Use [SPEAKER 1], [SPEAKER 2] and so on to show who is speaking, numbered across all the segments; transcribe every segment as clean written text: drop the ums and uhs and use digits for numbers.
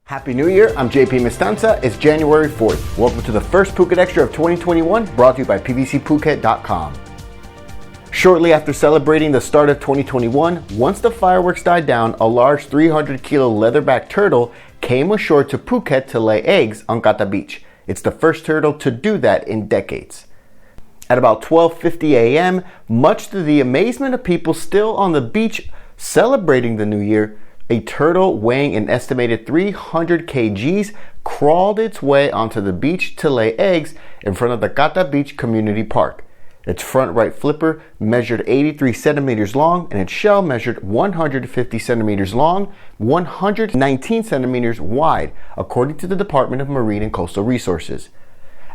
[SPEAKER 1] Happy New Year, I'm JP Mestanza. It's January 4th. Welcome to the first Phuket Extra of 2021, brought to you by pvcphuket.com. Shortly after celebrating the start of 2021, once the fireworks died down, a large 300-kilo leatherback turtle came ashore to Phuket to lay eggs on Kata Beach. It's the first turtle to do that in decades. At about 12:50 a.m., much to the amazement of people still on the beach celebrating the new year, a turtle weighing an estimated 300 kgs crawled its way onto the beach to lay eggs in front of the Kata Beach Community Park. Its front right flipper measured 83 centimeters long and its shell measured 150 centimeters long, 119 centimeters wide, according to the Department of Marine and Coastal Resources.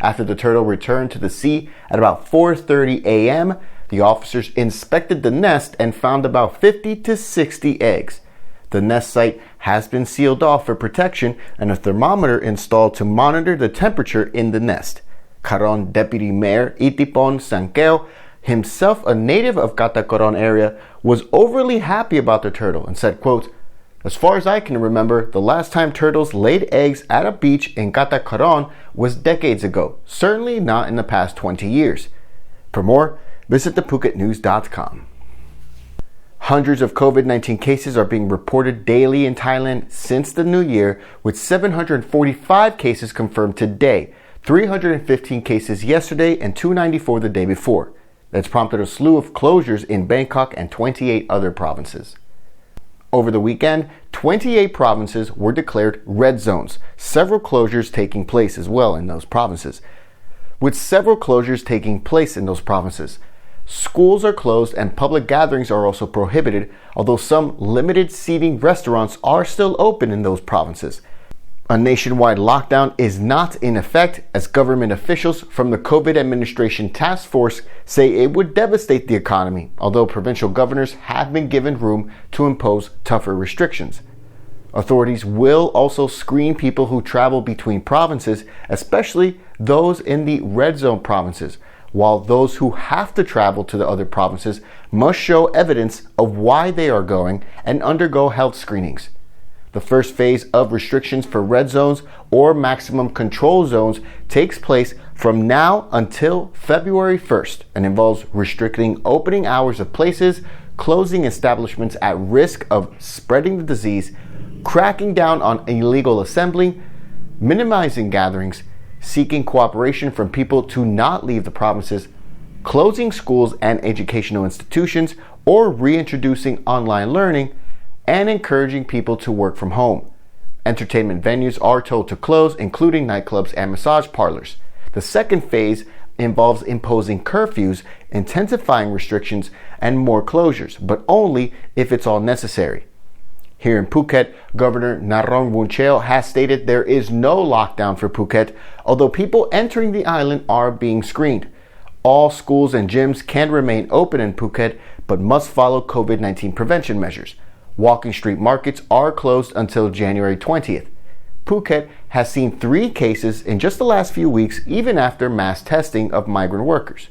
[SPEAKER 1] After the turtle returned to the sea at about 4:30 a.m., the officers inspected the nest and found about 50 to 60 eggs. The nest site has been sealed off for protection and a thermometer installed to monitor the temperature in the nest. Coron Deputy Mayor Itipon Sankeo, himself a native of Kata Coron area, was overly happy about the turtle and said, quote, "As far as I can remember, the last time turtles laid eggs at a beach in Kata Coron was decades ago, certainly not in the past 20 years. For more, visit thephuket.news.com. Hundreds of COVID-19 cases are being reported daily in Thailand since the new year, with 745 cases confirmed today, 315 cases yesterday, and 294 the day before. That's prompted a slew of closures in Bangkok and 28 other provinces. Over the weekend, 28 provinces were declared red zones, several closures taking place as well in those provinces. With several closures taking place in those provinces, schools are closed and public gatherings are also prohibited, although some limited seating restaurants are still open in those provinces. A nationwide lockdown is not in effect, as government officials from the COVID administration task force say it would devastate the economy, although provincial governors have been given room to impose tougher restrictions. Authorities will also screen people who travel between provinces, especially those in the red zone provinces, while those who have to travel to the other provinces must show evidence of why they are going and undergo health screenings. The first phase of restrictions for red zones or maximum control zones takes place from now until February 1st and involves restricting opening hours of places, closing establishments at risk of spreading the disease, cracking down on illegal assembly, minimizing gatherings, seeking cooperation from people to not leave the provinces, closing schools and educational institutions, or reintroducing online learning, and encouraging people to work from home. Entertainment venues are told to close, including nightclubs and massage parlors. The second phase involves imposing curfews, intensifying restrictions, and more closures, but only if it's all necessary. Here in Phuket, Governor Narong Wuncheo has stated there is no lockdown for Phuket, although people entering the island are being screened. All schools and gyms can remain open in Phuket, but must follow COVID-19 prevention measures. Walking street markets are closed until January 20th. Phuket has seen 3 cases in just the last few weeks, even after mass testing of migrant workers.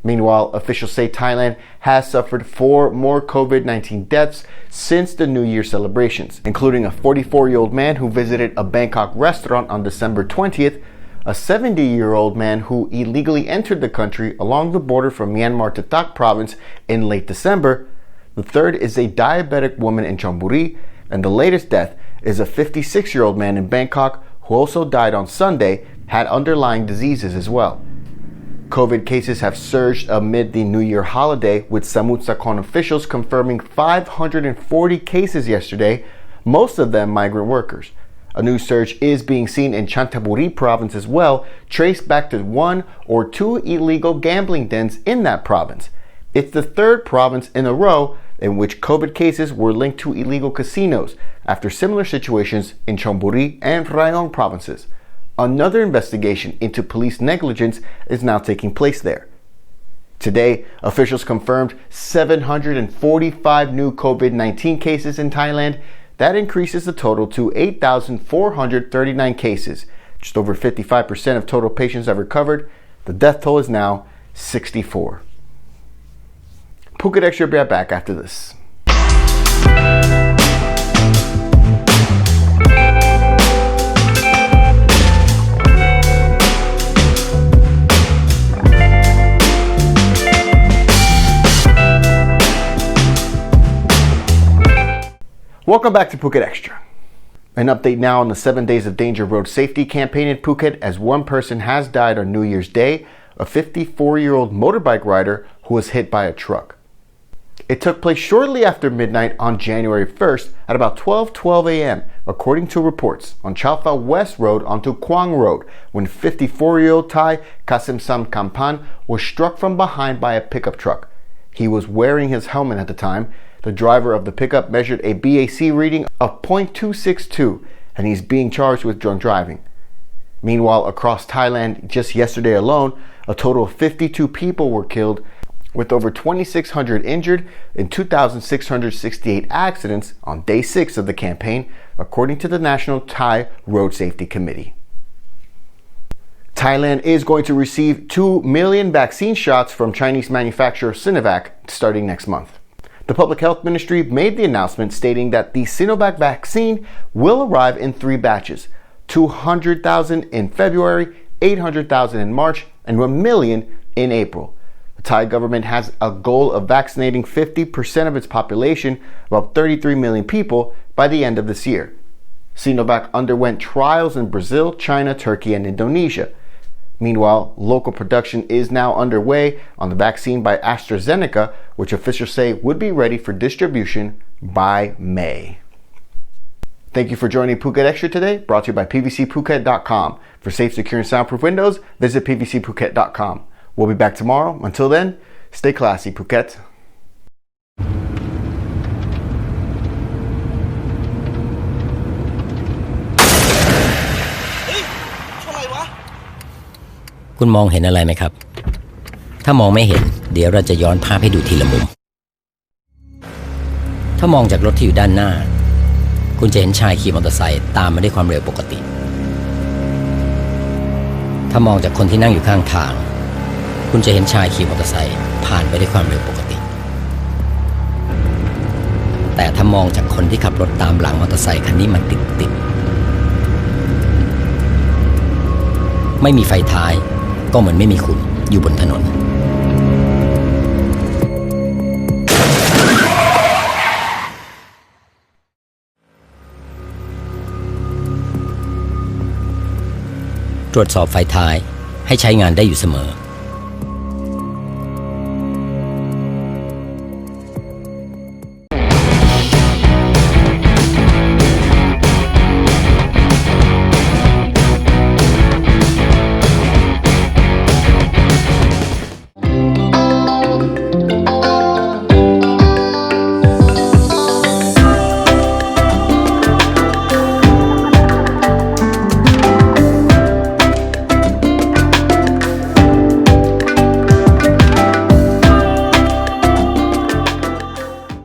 [SPEAKER 1] Meanwhile, officials say Thailand has suffered 4 more COVID-19 deaths since the New Year celebrations, including a 44-year-old man who visited a Bangkok restaurant on December 20th, a 70-year-old man who illegally entered the country along the border from Myanmar to Tak province in late December. The third is a diabetic woman in Chanthaburi, and the latest death is a 56-year-old man in Bangkok who also died on Sunday, had underlying diseases as well. COVID cases have surged amid the New Year holiday, with Samut Sakhon officials confirming 540 cases yesterday, most of them migrant workers. A new surge is being seen in Chanthaburi province as well, traced back to 1 or 2 illegal gambling dens in that province. It's the 3rd province in a row in which COVID cases were linked to illegal casinos, after similar situations in Chonburi and Rayong provinces. Another investigation into police negligence is now taking place there. Today, officials confirmed 745 new COVID-19 cases in Thailand. That increases the total to 8,439 cases. Just over 55% of total patients have recovered. The death toll is now 64. Phuket Extra will be right back after this. Welcome back to Phuket Extra. An update now on the 7 Days of Danger road safety campaign in Phuket, as one person has died on New Year's Day, a 54-year-old motorbike rider who was hit by a truck. It took place shortly after midnight on January 1st at about 12:12 a.m., according to reports, on Chao Phraya West Road onto Quang Road, when 54-year-old Thai Kasim Sam Kampan was struck from behind by a pickup truck. He was wearing his helmet at the time. The driver of the pickup measured a BAC reading of .262, and he's being charged with drunk driving. Meanwhile, across Thailand, just yesterday alone, a total of 52 people were killed, with over 2,600 injured in 2,668 accidents on day 6 of the campaign, according to the National Thai Road Safety Committee. Thailand is going to receive 2 million vaccine shots from Chinese manufacturer Sinovac starting next month. The Public Health Ministry made the announcement stating that the Sinovac vaccine will arrive in 3 batches, 200,000 in February, 800,000 in March, and 1 million in April. The Thai government has a goal of vaccinating 50% of its population, about 33 million people, by the end of this year. Sinovac underwent trials in Brazil, China, Turkey, and Indonesia. Meanwhile, local production is now underway on the vaccine by AstraZeneca, which officials say would be ready for distribution by May. Thank you for joining Phuket Extra today, brought to you by PVCPhuket.com. For safe, secure, and soundproof windows, visit PVCPhuket.com. We'll be back tomorrow. Until then, stay classy, Phuket.
[SPEAKER 2] คุณมองเห็นอะไรไหมครับถ้ามองไม่เห็นเดี๋ยวเราจะย้อนภาพให้ดูทีละมุมถ้ามองจากรถที่อยู่ด้านหน้าคุณจะเห็นชายขี่มอเตอร์ไซค์ตามมาด้วยความเร็วปกติถ้ามองจากคนที่นั่งอยู่ข้างทางคุณจะเห็นชายขี่มอเตอร์ไซค์ผ่านไปด้วยความเร็วปกติแต่ถ้ามองจากคนที่ขับรถตามหลังมอเตอร์ไซค์คันนี้มันติดไม่มีไฟท้ายก็เหมือนไม่มีคุณอยู่บนถนนตรวจสอบไฟท้ายให้ใช้งานได้อยู่เสมอ